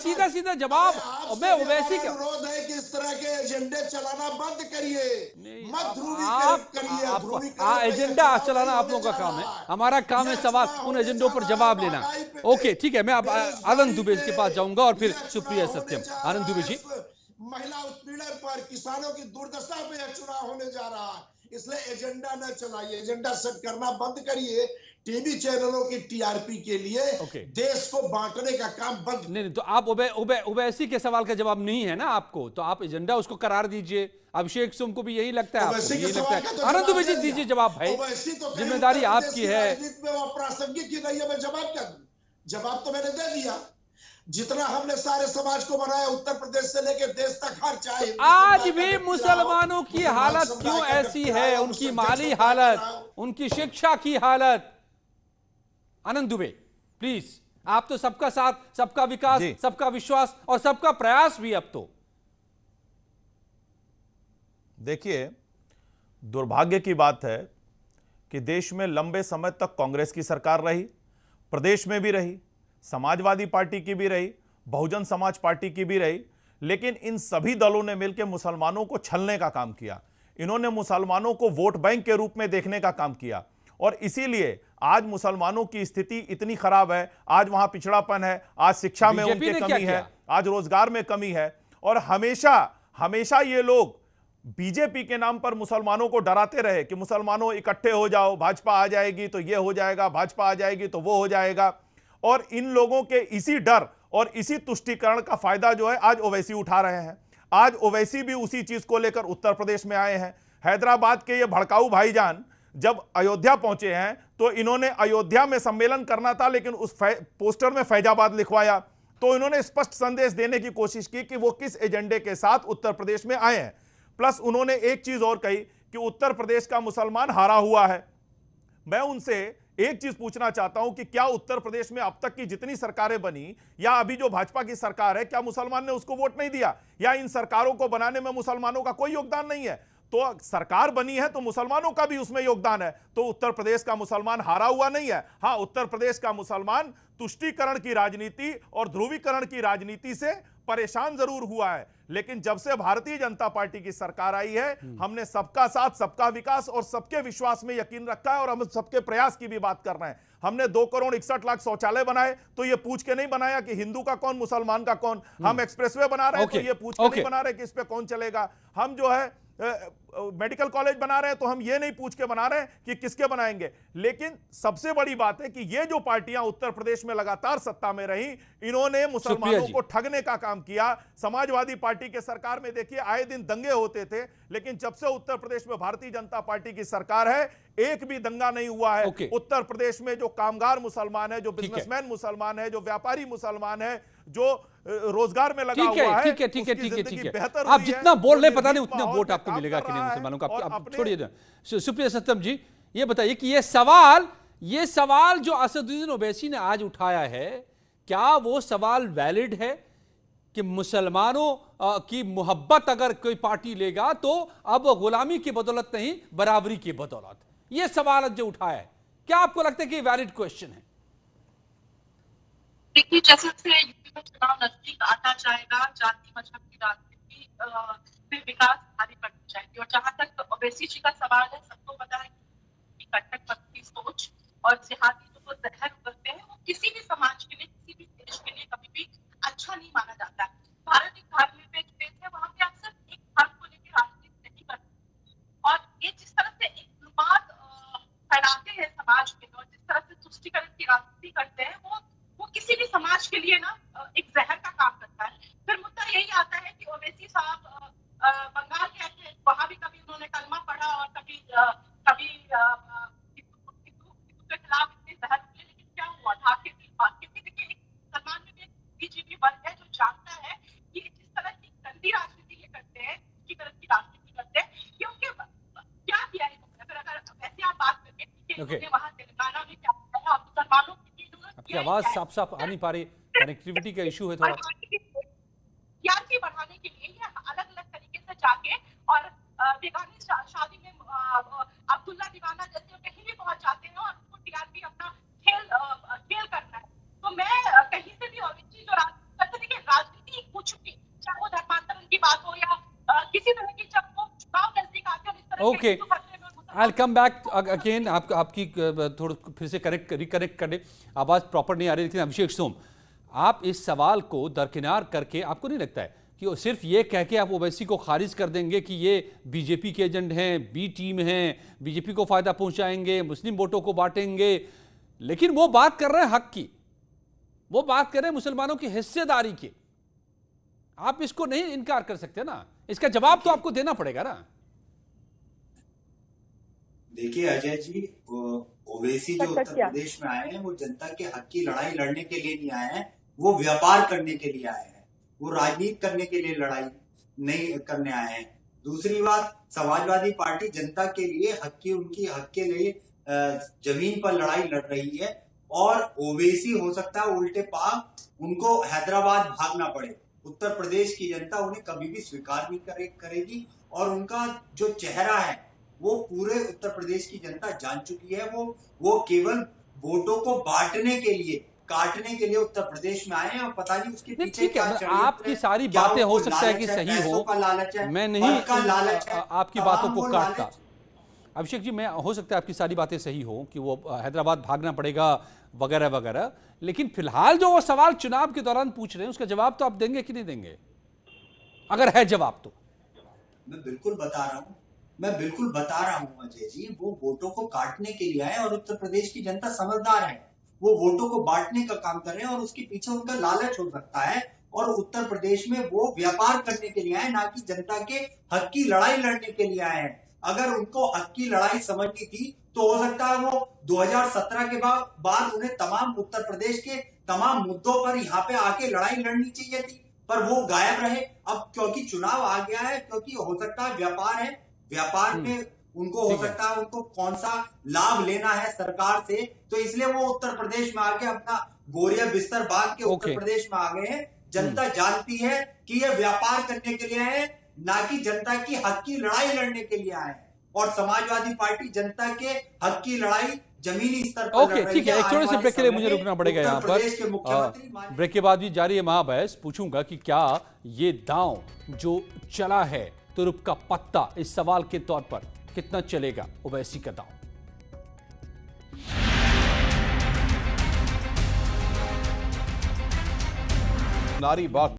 सीधा सीधा जवाब। मैं ओवैसी का अनुरोध है कि इस तरह के एजेंडे चलाना बंद करिए, मत आप ध्रुवीकरण करिए। एजेंडा चलाना आप लोगों का काम है, हमारा काम है सवाल उन एजेंडों पर जवाब लेना। ओके ठीक है, मैं अब आनंद दुबे के पास जाऊंगा और फिर सुप्रिया सत्यम। आनंद दुबे जी। महिला उत्पीड़न पर, किसानों की दुर्दशा पे यह चुनाव होने जा रहा है, इसलिए एजेंडा न चलाइए, एजेंडा सेट करना बंद करिए। टीवी चैनलों की टीआरपी के लिए देश को बांटने का काम बंद। नहीं तो आप ओवैसी के सवाल का जवाब नहीं है ना आपको, तो आप एजेंडा उसको करार दीजिए। अभिषेक सिंह को भी यही लगता है, आपको यही लगता है। आनंद दुबे जी दीजिए जवाब भाई, जिम्मेदारी आपकी है। अप्रासंगिक ही नहीं है, मैं जवाब क्या दूं? जवाब तो मैंने दे दिया। जितना हमने सारे समाज को बनाया, उत्तर प्रदेश से लेकर देश तक, हर चाहे तो आज भी मुसलमानों की हालत क्यों ऐसी है, उनकी माली हालत, उनकी शिक्षा की हालत। आनंद दुबे प्लीज, आप तो सबका साथ, सबका विकास, सबका विश्वास और सबका प्रयास भी। अब तो देखिए, दुर्भाग्य की बात है कि देश में लंबे समय तक कांग्रेस की सरकार रही, प्रदेश में भी रही, समाजवादी पार्टी की भी रही, बहुजन समाज पार्टी की भी रही, लेकिन इन सभी दलों ने मिलकर मुसलमानों को छलने का काम किया। इन्होंने मुसलमानों को वोट बैंक के रूप में देखने का काम किया और इसीलिए आज मुसलमानों की स्थिति इतनी खराब है। आज वहां पिछड़ापन है, आज शिक्षा में उनकी कमी है, आज रोजगार में कमी है। और हमेशा हमेशा ये लोग बीजेपी के नाम पर मुसलमानों को डराते रहे कि मुसलमानों इकट्ठे हो जाओ, भाजपा आ जाएगी तो ये हो जाएगा, भाजपा आ जाएगी तो वो हो जाएगा। और इन लोगों के इसी डर और इसी तुष्टीकरण का फायदा जो है आज ओवैसी उठा रहे हैं। आज ओवैसी भी उसी चीज को लेकर उत्तर प्रदेश में आए हैं। हैदराबाद के ये भड़काऊ भाईजान जब अयोध्या पहुंचे हैं तो इन्होंने अयोध्या में सम्मेलन करना था, लेकिन उस पोस्टर में फैजाबाद लिखवाया। तो इन्होंने स्पष्ट संदेश देने की कोशिश की कि वो किस एजेंडे के साथ उत्तर प्रदेश में आए हैं। प्लस उन्होंने एक चीज और कही कि उत्तर प्रदेश का मुसलमान हारा हुआ है। मैं उनसे एक चीज पूछना चाहता हूं कि क्या उत्तर प्रदेश में अब तक की जितनी सरकारें बनी या अभी जो भाजपा की सरकार है, क्या मुसलमान ने उसको वोट नहीं दिया, या इन सरकारों को बनाने में मुसलमानों का कोई योगदान नहीं है? तो सरकार बनी है तो मुसलमानों का भी उसमें योगदान है। तो उत्तर प्रदेश का मुसलमान हारा हुआ नहीं है। हां, उत्तर प्रदेश का मुसलमान तुष्टीकरण की राजनीति और ध्रुवीकरण की राजनीति से परेशान जरूर हुआ है, लेकिन जब से भारतीय जनता पार्टी की सरकार आई है, हमने सबका साथ, सबका विकास और सबके विश्वास में यकीन रखा है। और हम सबके प्रयास की भी बात कर रहे हैं। हमने 2,61,00,000 शौचालय बनाए तो ये पूछ के नहीं बनाया कि हिंदू का कौन, मुसलमान का कौन। हम एक्सप्रेसवे बना रहे हैं तो ये पूछ के नहीं बना रहे कि इस पे कौन चलेगा। हम जो है मेडिकल कॉलेज बना रहे हैं तो हम ये नहीं पूछ के बना रहे हैं कि किसके बनाएंगे। लेकिन सबसे बड़ी बात है कि ये जो पार्टियां उत्तर प्रदेश में लगातार सत्ता में रही, इन्होंने मुसलमानों को ठगने का काम किया। समाजवादी पार्टी के सरकार में देखिए आए दिन दंगे होते थे, लेकिन जब से उत्तर प्रदेश में भारतीय जनता पार्टी की सरकार है, एक भी दंगा नहीं हुआ है। उत्तर प्रदेश में जो कामगार मुसलमान है, जो बिजनेसमैन मुसलमान है, जो व्यापारी मुसलमान है, जो रोजगार में लगा हुआ है, ठीक है। आप जितना बोल रहे पता नहीं उतना वोट आपको मिलेगा कि नहीं मुसलमानों का। आप छोड़िए। सुप्रिया सत्यम जी, ये बताइए कि ये सवाल जो असदुद्दीन ओवैसी ने आज उठाया है, क्या वो सवाल वैलिड है कि मुसलमानों की मोहब्बत अगर कोई पार्टी लेगा तो अब गुलामी की बदौलत नहीं, बराबरी की बदौलत? ये सवाल जो उठाया है, क्या आपको लगता है कि वैलिड क्वेश्चन है? देखिए, जैसे यूपी में चुनाव नजदीक आता जाएगा, जाति मजहब की राजनीति में विकास भारी पड़ती जाएगी। और जहां तक ओवैसी जी का सवाल है, सबको पता है कि कट्टरपंथी सोच और जिहादी जो जहर उगलते हैं, वो किसी भी समाज के लिए, किसी भी देश के लिए कभी भी अच्छा नहीं माना जाता है। भारत एक धर्मनिरपेक्ष देश है, वहां पे अक्सर एक धर्म को लेकर राजनीति नहीं करते। और ये जिस तरह से एक उन्माद फैलाते हैं समाज में और जिस तरह से तुष्टीकरण की राजनीति करते हैं, वो किसी भी समाज के लिए ना एक जहर का काम करता है। फिर मुद्दा यही आता है कि ओवैसी साहब बंगाल के थे, वहां भी कभी उन्होंने कलमा पढ़ा और कभी हिंदू के खिलाफ इतने जहर उगले, लेकिन क्या हुआ? ढाके की बात। क्योंकि देखिए, मुसलमान में भी बीजेपी वर्ग है जो जानता है कि जिस तरह की गंदी राजनीति ये करते हैं, तुष्टीकरण की राजनीति करते हैं, ये उनके क्या किया है। अगर वैसे आप बात करके वहां तेलंगाना में क्या किया है, मुसलमानों आपकी आवाज साफ साफ आ नहीं पा रही, कनेक्टिविटी का इशू है थोड़ा। बढ़ाने के लिए ये अलग अलग तरीके से जाके और बेगानी शादी में अब्दुल्ला दीवाना जैसे कहीं भी पहुंच जाते हैं और उनको टीआरपी अपना खेल करना है। तो मैं कहीं से भी ओवैसी जो राजनीति करते, देखिए बात हो या किसी तरह की, जब वो चुनाव नजदीक आते हैं इस तरह ओके, आई कम बैक अगेन। आपकी थोड़ा फिर से रिकनेक्ट करने, आवाज प्रॉपर नहीं आ रही। लेकिन अभिषेक सोम, आप इस सवाल को दरकिनार करके, आपको नहीं लगता है कि सिर्फ ये कह के आप ओवैसी को खारिज कर देंगे कि ये बीजेपी के एजेंट हैं, बी टीम हैं, बीजेपी को फायदा पहुंचाएंगे, मुस्लिम वोटों को बांटेंगे, लेकिन वो बात कर रहे हैं हक की, वो बात कर रहे हैं मुसलमानों की हिस्सेदारी की। आप इसको नहीं इनकार कर सकते ना, इसका जवाब तो आपको देना पड़ेगा ना। देखिए अजय जी, ओवैसी जो उत्तर प्रदेश में आए हैं वो जनता के हक की लड़ाई लड़ने के लिए नहीं आए हैं, वो व्यापार करने के लिए आए हैं, वो राजनीति करने के लिए लड़ाई नहीं करने आए हैं। दूसरी बात, समाजवादी पार्टी जनता के लिए उनकी हक के लिए जमीन पर लड़ाई लड़ रही है, और ओवैसी हो सकता है उल्टे पांव उनको हैदराबाद भागना पड़े। उत्तर प्रदेश की जनता उन्हें कभी भी स्वीकार नहीं करेगी, और उनका जो चेहरा है वो पूरे उत्तर प्रदेश की जनता जान चुकी है। वो केवल वोटों को बांटने के लिए, काटने के लिए उत्तर प्रदेश में आए हैं, और पता नहीं उसके पीछे ठीक है, आपकी सारी बातें हो सकता है कि सही हो, मैं नहीं आपकी बातों को काटता। अभिषेक जी, मैं हो सकता है आपकी सारी बातें सही हो कि वो हैदराबाद भागना पड़ेगा वगैरह वगैरह, लेकिन फिलहाल जो वो सवाल चुनाव के दौरान पूछ रहे हैं उसका जवाब तो आप देंगे कि नहीं देंगे? अगर है जवाब तो। मैं बिल्कुल बता रहा हूं अजय जी, वो वोटों को काटने के लिए आए, और उत्तर प्रदेश की जनता समझदार है, वो वोटों को बांटने का काम कर रहे हैं, और उसके पीछे उनका लालच हो सकता है, और उत्तर प्रदेश में वो व्यापार करने के लिए आए, ना कि जनता के हक की लड़ाई लड़ने के लिए आए हैं। अगर उनको हक की लड़ाई समझनी थी तो हो सकता है वो 2017 के बाद उन्हें तमाम उत्तर प्रदेश के तमाम मुद्दों पर यहाँ पे आके लड़ाई लड़नी चाहिए थी, पर वो गायब रहे। अब क्योंकि चुनाव आ गया है, क्योंकि हो सकता है व्यापार है, व्यापार में उनको हो सकता है उनको कौन सा लाभ लेना है सरकार से, तो इसलिए वो उत्तर प्रदेश में आके अपना बोरिया बिस्तर बांध के उत्तर प्रदेश में आ गए हैं। जनता जानती है कि ये व्यापार करने के लिए आए, ना कि जनता की हक की लड़ाई लड़ने के लिए आए, और समाजवादी पार्टी जनता के हक की लड़ाई जमीनी स्तर पर लड़ रही है। ठीक है, एक छोटे से ब्रेक के लिए मुझे रुकना पड़ेगा यहाँ पर। ब्रेक के बाद भी जारी है महाबहस। पूछूंगा कि क्या ये दांव जो चला है तुरुप का पत्ता, इस सवाल के तौर पर कितना चलेगा ओवैसी का दांव। नारी बाग